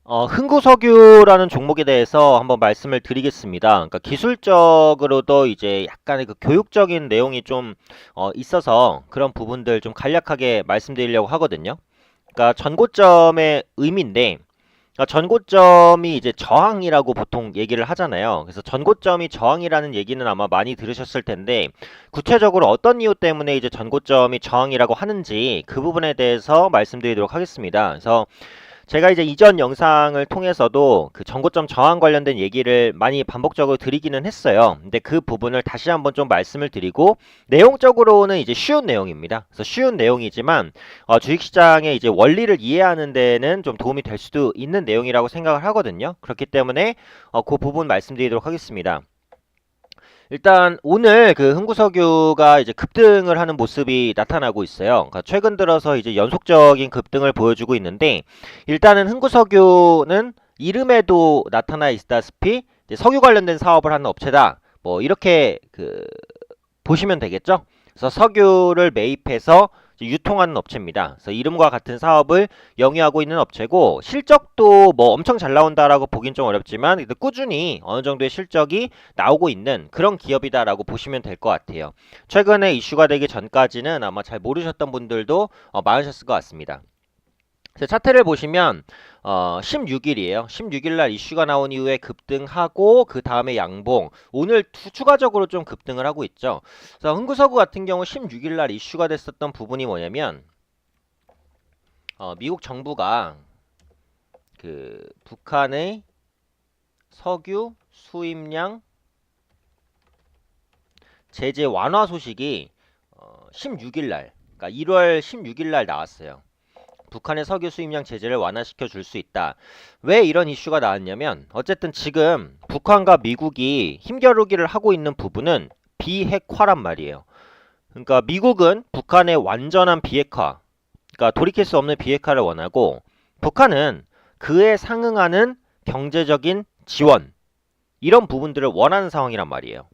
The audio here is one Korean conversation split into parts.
흥구석유라는 종목에 대해서 한번 말씀을 드리겠습니다. 그러니까 기술적으로도 이제 약간의 그 교육적인 내용이 좀 있어서 그런 부분들 좀 간략하게 말씀드리려고 하거든요. 그러니까 전고점의 의미인데, 그러니까 전고점이 이제 저항이라고 보통 얘기를 하잖아요. 그래서 전고점이 저항이라는 얘기는 아마 많이 들으셨을 텐데, 구체적으로 어떤 이유 때문에 이제 전고점이 저항이라고 하는지 그 부분에 대해서 말씀드리도록 하겠습니다. 그래서 제가 이제 이전 영상을 통해서도 그 전고점 저항 관련된 얘기를 많이 반복적으로 드리기는 했어요. 근데 그 부분을 다시 한번 좀 말씀을 드리고, 내용적으로는 이제 쉬운 내용입니다. 그래서 쉬운 내용이지만 주식시장의 이제 원리를 이해하는 데는 좀 도움이 될 수도 있는 내용이라고 생각을 하거든요. 그렇기 때문에 그 부분 말씀드리도록 하겠습니다. 일단 오늘 그 흥구석유가 이제 급등을 하는 모습이 나타나고 있어요. 그러니까 최근 들어서 이제 연속적인 급등을 보여주고 있는데, 일단은 흥구석유는 이름에도 나타나 있다시피 이제 석유 관련된 사업을 하는 업체다. 뭐 이렇게 그 보시면 되겠죠. 그래서 석유를 매입해서 유통하는 업체입니다. 그래서 이름과 같은 사업을 영위하고 있는 업체고, 실적도 뭐 엄청 잘 나온다라고 보긴 좀 어렵지만 꾸준히 어느 정도의 실적이 나오고 있는 그런 기업이다라고 보시면 될 것 같아요. 최근에 이슈가 되기 전까지는 아마 잘 모르셨던 분들도 많으셨을 것 같습니다. 차트를 보시면 16일이에요. 16일 날 이슈가 나온 이후에 급등하고 그 다음에 양봉. 오늘 추가적으로 좀 급등을 하고 있죠. 그래서 흥구석유 같은 경우 16일 날 이슈가 됐었던 부분이 뭐냐면 미국 정부가 그 북한의 석유 수입량 제재 완화 소식이 16일 날, 그러니까 1월 16일 날 나왔어요. 북한의 석유 수입량 제재를 완화시켜 줄 수 있다. 왜 이런 이슈가 나왔냐면, 어쨌든 지금 북한과 미국이 힘겨루기를 하고 있는 부분은 비핵화란 말이에요. 그러니까 미국은 북한의 완전한 비핵화, 그러니까 돌이킬 수 없는 비핵화를 원하고, 북한은 그에 상응하는 경제적인 지원, 이런 부분들을 원하는 상황이란 말이에요.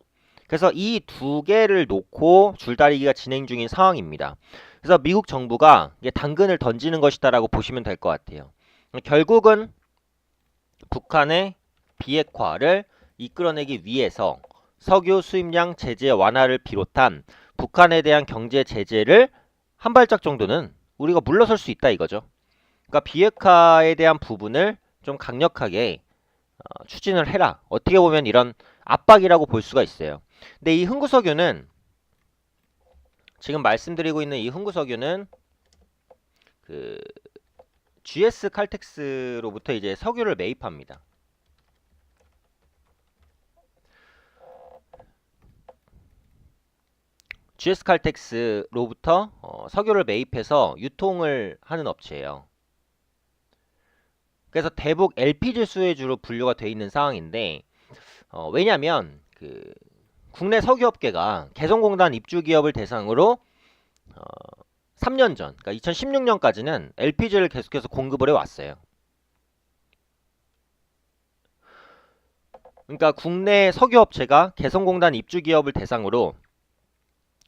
그래서 이 두 개를 놓고 줄다리기가 진행 중인 상황입니다. 그래서 미국 정부가 이게 당근을 던지는 것이다라고 보시면 될 것 같아요. 결국은 북한의 비핵화를 이끌어내기 위해서 석유 수입량 제재 완화를 비롯한 북한에 대한 경제 제재를 한 발짝 정도는 우리가 물러설 수 있다 이거죠. 그러니까 비핵화에 대한 부분을 좀 강력하게 추진을 해라. 어떻게 보면 이런 압박이라고 볼 수가 있어요. 근데 이 흥구석유는, 지금 말씀드리고 있는 이 흥구석유는 그 GS 칼텍스로부터 이제 석유를 매입합니다. GS 칼텍스로부터 석유를 매입해서 유통을 하는 업체예요. 그래서 대북 LPG 수혜주로 분류가 되어 있는 상황인데, 왜냐면 그 국내 석유업계가 개성공단 입주 기업을 대상으로 3년 전, 그러니까 2016년까지는 LPG를 계속해서 공급을 해왔어요. 그러니까 국내 석유업체가 개성공단 입주 기업을 대상으로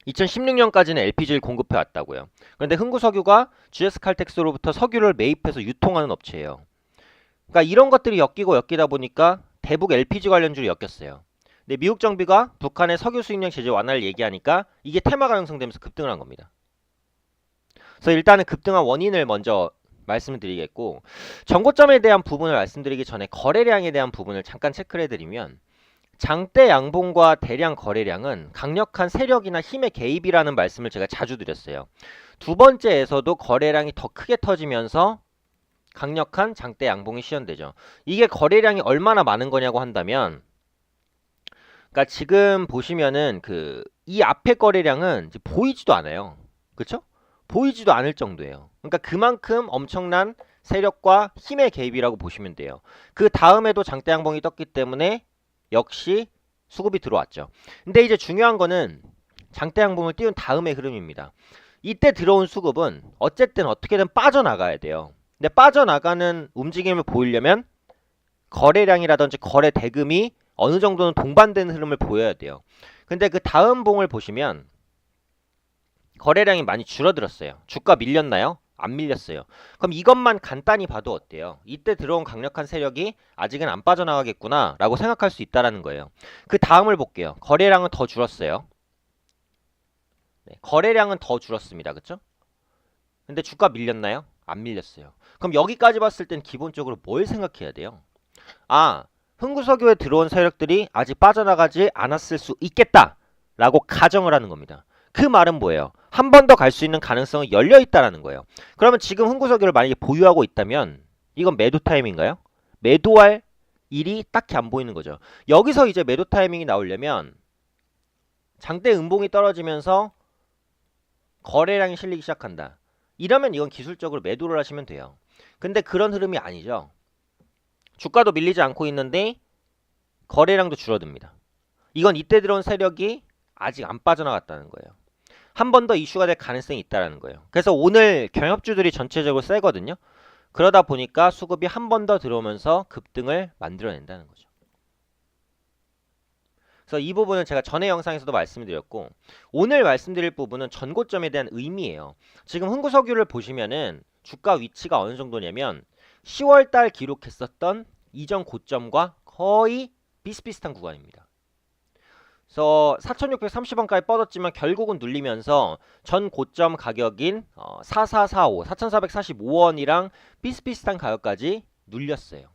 2016년까지는 LPG를 공급해 왔다고요. 그런데 흥구석유가 GS칼텍스로부터 석유를 매입해서 유통하는 업체예요. 그러니까 이런 것들이 엮이다 보니까 대북 LPG 관련주로 엮였어요. 근데 미국 정부가 북한의 석유 수입량 제재 완화를 얘기하니까 이게 테마가 형성되면서 급등을 한 겁니다. 그래서 일단은 급등한 원인을 먼저 말씀을 드리겠고, 전고점에 대한 부분을 말씀드리기 전에 거래량에 대한 부분을 잠깐 체크를 해드리면, 장대 양봉과 대량 거래량은 강력한 세력이나 힘의 개입이라는 말씀을 제가 자주 드렸어요. 두 번째에서도 거래량이 더 크게 터지면서 강력한 장대 양봉이 시현되죠. 이게 거래량이 얼마나 많은 거냐고 한다면, 그러니까 지금 보시면은 이 앞에 거래량은 보이지도 않아요. 그쵸? 보이지도 않을 정도예요. 그러니까 그만큼 엄청난 세력과 힘의 개입이라고 보시면 돼요. 그 다음에도 장대 양봉이 떴기 때문에 역시 수급이 들어왔죠. 근데 이제 중요한 거는 장대 양봉을 띄운 다음의 흐름입니다. 이때 들어온 수급은 어쨌든 어떻게든 빠져나가야 돼요. 근데 빠져나가는 움직임을 보이려면 거래량이라든지 거래 대금이 어느 정도는 동반되는 흐름을 보여야 돼요. 근데 그 다음 봉을 보시면 거래량이 많이 줄어들었어요. 주가 밀렸나요? 안 밀렸어요. 그럼 이것만 간단히 봐도 어때요? 이때 들어온 강력한 세력이 아직은 안 빠져나가겠구나 라고 생각할 수 있다라는 거예요. 그 다음을 볼게요. 거래량은 더 줄었어요. 네, 거래량은 더 줄었습니다. 그쵸? 근데 주가 밀렸나요? 안 밀렸어요. 그럼 여기까지 봤을 땐 기본적으로 뭘 생각해야 돼요? 아, 흥구석유에 들어온 세력들이 아직 빠져나가지 않았을 수 있겠다 라고 가정을 하는 겁니다. 그 말은 뭐예요? 한 번 더 갈 수 있는 가능성이 열려 있다라는 거예요. 그러면 지금 흥구석유를 만약에 보유하고 있다면 이건 매도 타임인가요? 매도할 일이 딱히 안 보이는 거죠. 여기서 이제 매도 타이밍이 나오려면 장대 음봉이 떨어지면서 거래량이 실리기 시작한다. 이러면 이건 기술적으로 매도를 하시면 돼요. 근데 그런 흐름이 아니죠. 주가도 밀리지 않고 있는데 거래량도 줄어듭니다. 이건 이때 들어온 세력이 아직 안 빠져나갔다는 거예요. 한 번 더 이슈가 될 가능성이 있다는 거예요. 그래서 오늘 경협주들이 전체적으로 세거든요. 그러다 보니까 수급이 한 번 더 들어오면서 급등을 만들어낸다는 거죠. 그래서 이 부분은 제가 전에 영상에서도 말씀드렸고 오늘 말씀드릴 부분은 전고점에 대한 의미예요. 지금 흥구석유를 보시면은 주가 위치가 어느 정도냐면 10월달 기록했었던 이전 고점과 거의 비슷비슷한 구간입니다. 그래서 4,630원까지 뻗었지만 결국은 눌리면서 전 고점 가격인 4445, 4,445원이랑 비슷비슷한 가격까지 눌렸어요.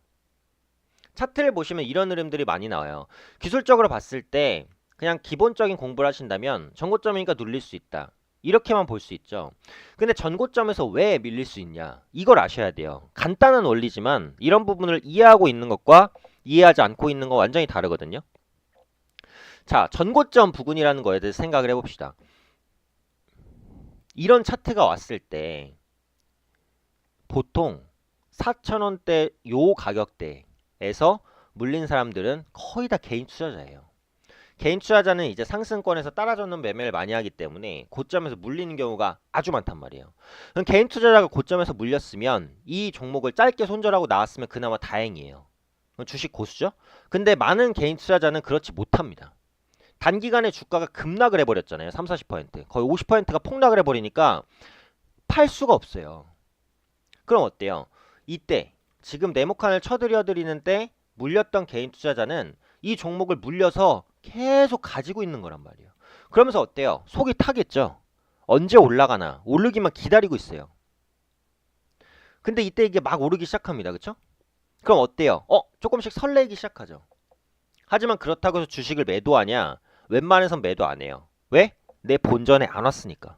차트를 보시면 이런 흐름들이 많이 나와요. 기술적으로 봤을 때 그냥 기본적인 공부를 하신다면 전고점이니까 눌릴 수 있다. 이렇게만 볼 수 있죠. 근데 전고점에서 왜 밀릴 수 있냐? 이걸 아셔야 돼요. 간단한 원리지만 이런 부분을 이해하고 있는 것과 이해하지 않고 있는 거 완전히 다르거든요. 자, 전고점 부근이라는 거에 대해서 생각을 해봅시다. 이런 차트가 왔을 때 보통 4,000원대 요 가격대에서 물린 사람들은 거의 다 개인 투자자예요. 개인 투자자는 이제 상승권에서 따라잡는 매매를 많이 하기 때문에 고점에서 물리는 경우가 아주 많단 말이에요. 그럼 개인 투자자가 고점에서 물렸으면 이 종목을 짧게 손절하고 나왔으면 그나마 다행이에요. 주식 고수죠? 근데 많은 개인 투자자는 그렇지 못합니다. 단기간에 주가가 급락을 해버렸잖아요. 3, 40%. 거의 50%가 폭락을 해버리니까 팔 수가 없어요. 그럼 어때요? 이때 지금 네모칸을 쳐들여드리는 때 물렸던 개인 투자자는 이 종목을 물려서 계속 가지고 있는 거란 말이에요. 그러면서 어때요? 속이 타겠죠? 언제 올라가나 오르기만 기다리고 있어요. 근데 이때 이게 막 오르기 시작합니다. 그쵸? 그럼 어때요? 조금씩 설레기 시작하죠. 하지만 그렇다고 해서 주식을 매도하냐? 웬만해선 매도 안 해요. 왜? 내 본전에 안 왔으니까.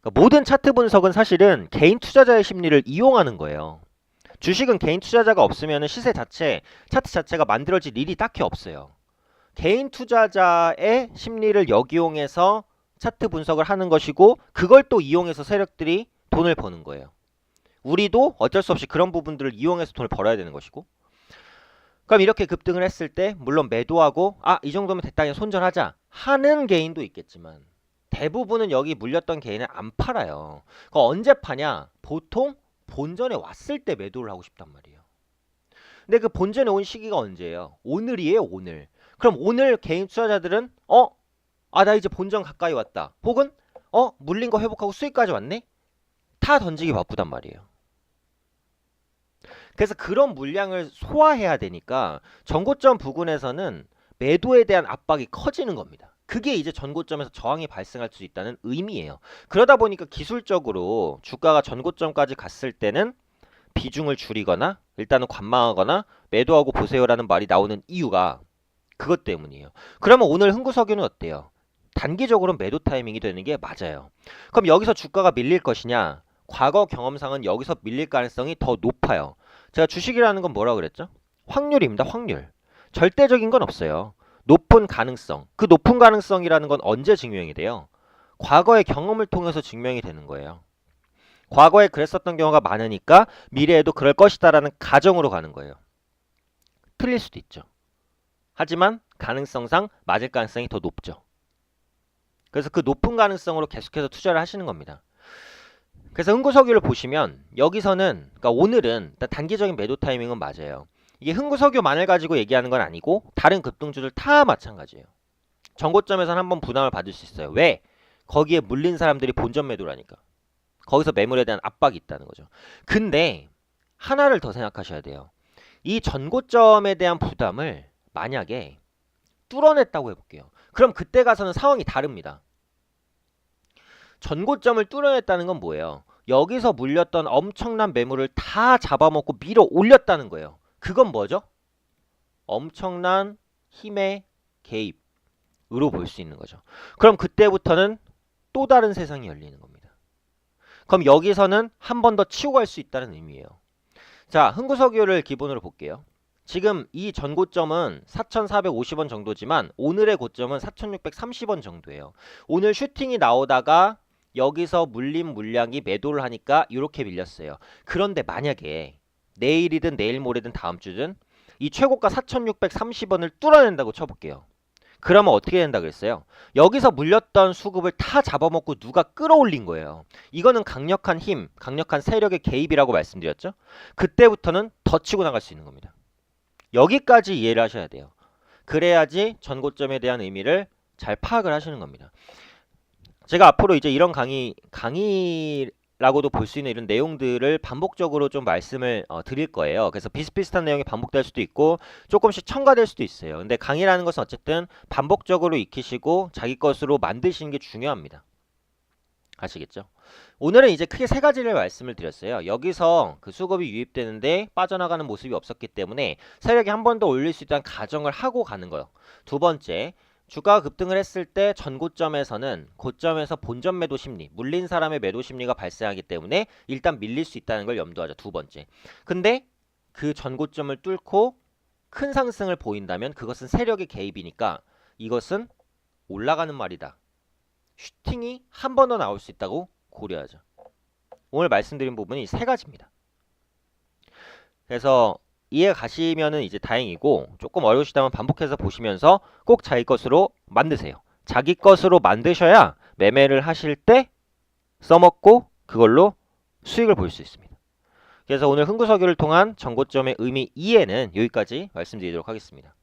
그러니까 모든 차트 분석은 사실은 개인 투자자의 심리를 이용하는 거예요. 주식은 개인 투자자가 없으면 시세 자체, 차트 자체가 만들어질 일이 딱히 없어요. 개인 투자자의 심리를 역이용해서 차트 분석을 하는 것이고 그걸 또 이용해서 세력들이 돈을 버는 거예요. 우리도 어쩔 수 없이 그런 부분들을 이용해서 돈을 벌어야 되는 것이고 그럼 이렇게 급등을 했을 때 물론 매도하고 이 정도면 됐다 그냥 손절하자 하는 개인도 있겠지만 대부분은 여기 물렸던 개인은 안 팔아요. 그거 언제 파냐? 보통 본전에 왔을 때 매도를 하고 싶단 말이에요. 근데 그 본전에 온 시기가 언제예요? 오늘이에요, 오늘. 그럼 오늘 개인 투자자들은 나 이제 본전 가까이 왔다. 혹은 물린 거 회복하고 수익까지 왔네? 다 던지기 바쁘단 말이에요. 그래서 그런 물량을 소화해야 되니까 전고점 부근에서는 매도에 대한 압박이 커지는 겁니다. 그게 이제 전고점에서 저항이 발생할 수 있다는 의미예요. 그러다 보니까 기술적으로 주가가 전고점까지 갔을 때는 비중을 줄이거나 일단은 관망하거나 매도하고 보세요라는 말이 나오는 이유가 그것 때문이에요. 그러면 오늘 흥구석유는 어때요? 단기적으로 매도 타이밍이 되는 게 맞아요. 그럼 여기서 주가가 밀릴 것이냐? 과거 경험상은 여기서 밀릴 가능성이 더 높아요. 제가 주식이라는 건 뭐라고 그랬죠? 확률입니다. 확률. 절대적인 건 없어요. 높은 가능성. 그 높은 가능성이라는 건 언제 증명이 돼요? 과거의 경험을 통해서 증명이 되는 거예요. 과거에 그랬었던 경우가 많으니까 미래에도 그럴 것이다라는 가정으로 가는 거예요. 틀릴 수도 있죠. 하지만 가능성상 맞을 가능성이 더 높죠. 그래서 그 높은 가능성으로 계속해서 투자를 하시는 겁니다. 그래서 흥구석유를 보시면 여기서는 그러니까 오늘은 단기적인 매도 타이밍은 맞아요. 이게 흥구석유만을 가지고 얘기하는 건 아니고 다른 급등주들 다 마찬가지예요. 전고점에서는 한번 부담을 받을 수 있어요. 왜? 거기에 물린 사람들이 본전 매도라니까. 거기서 매물에 대한 압박이 있다는 거죠. 근데 하나를 더 생각하셔야 돼요. 이 전고점에 대한 부담을 만약에 뚫어냈다고 해볼게요. 그럼 그때 가서는 상황이 다릅니다. 전고점을 뚫어냈다는 건 뭐예요? 여기서 물렸던 엄청난 매물을 다 잡아먹고 밀어 올렸다는 거예요. 그건 뭐죠? 엄청난 힘의 개입으로 볼 수 있는 거죠. 그럼 그때부터는 또 다른 세상이 열리는 겁니다. 그럼 여기서는 한 번 더 치고 갈 수 있다는 의미예요. 자, 흥구석유를 기본으로 볼게요. 지금 이 전고점은 4,450원 정도지만 오늘의 고점은 4,630원 정도예요. 오늘 슈팅이 나오다가 여기서 물린 물량이 매도를 하니까 이렇게 밀렸어요. 그런데 만약에 내일이든 내일 모레든 다음 주든 이 최고가 4,630원을 뚫어낸다고 쳐볼게요. 그러면 어떻게 된다 그랬어요? 여기서 물렸던 수급을 다 잡아먹고 누가 끌어올린 거예요. 이거는 강력한 힘, 강력한 세력의 개입이라고 말씀드렸죠. 그때부터는 더 치고 나갈 수 있는 겁니다. 여기까지 이해를 하셔야 돼요. 그래야지 전고점에 대한 의미를 잘 파악을 하시는 겁니다. 제가 앞으로 이제 이런 강의라고도 볼 수 있는 이런 내용들을 반복적으로 좀 말씀을 드릴 거예요. 그래서 비슷비슷한 내용이 반복될 수도 있고 조금씩 첨가될 수도 있어요. 근데 강의라는 것은 어쨌든 반복적으로 익히시고 자기 것으로 만드시는 게 중요합니다. 아시겠죠? 오늘은 이제 크게 세 가지를 말씀을 드렸어요. 여기서 그 수급이 유입되는데 빠져나가는 모습이 없었기 때문에 세력이 한 번 더 올릴 수 있다는 가정을 하고 가는 거예요. 두 번째, 주가가 급등을 했을 때 전고점에서는 고점에서 본전 매도 심리, 물린 사람의 매도 심리가 발생하기 때문에 일단 밀릴 수 있다는 걸 염두하자. 두 번째. 근데 그 전고점을 뚫고 큰 상승을 보인다면 그것은 세력의 개입이니까 이것은 올라가는 말이다. 슈팅이 한 번 더 나올 수 있다고 고려하죠. 오늘 말씀드린 부분이 세 가지입니다. 그래서 이해 가시면은 이제 다행이고 조금 어려우시다면 반복해서 보시면서 꼭 자기 것으로 만드세요. 자기 것으로 만드셔야 매매를 하실 때 써먹고 그걸로 수익을 볼 수 있습니다. 그래서 오늘 흥구석유를 통한 전고점의 의미 2에는 여기까지 말씀드리도록 하겠습니다.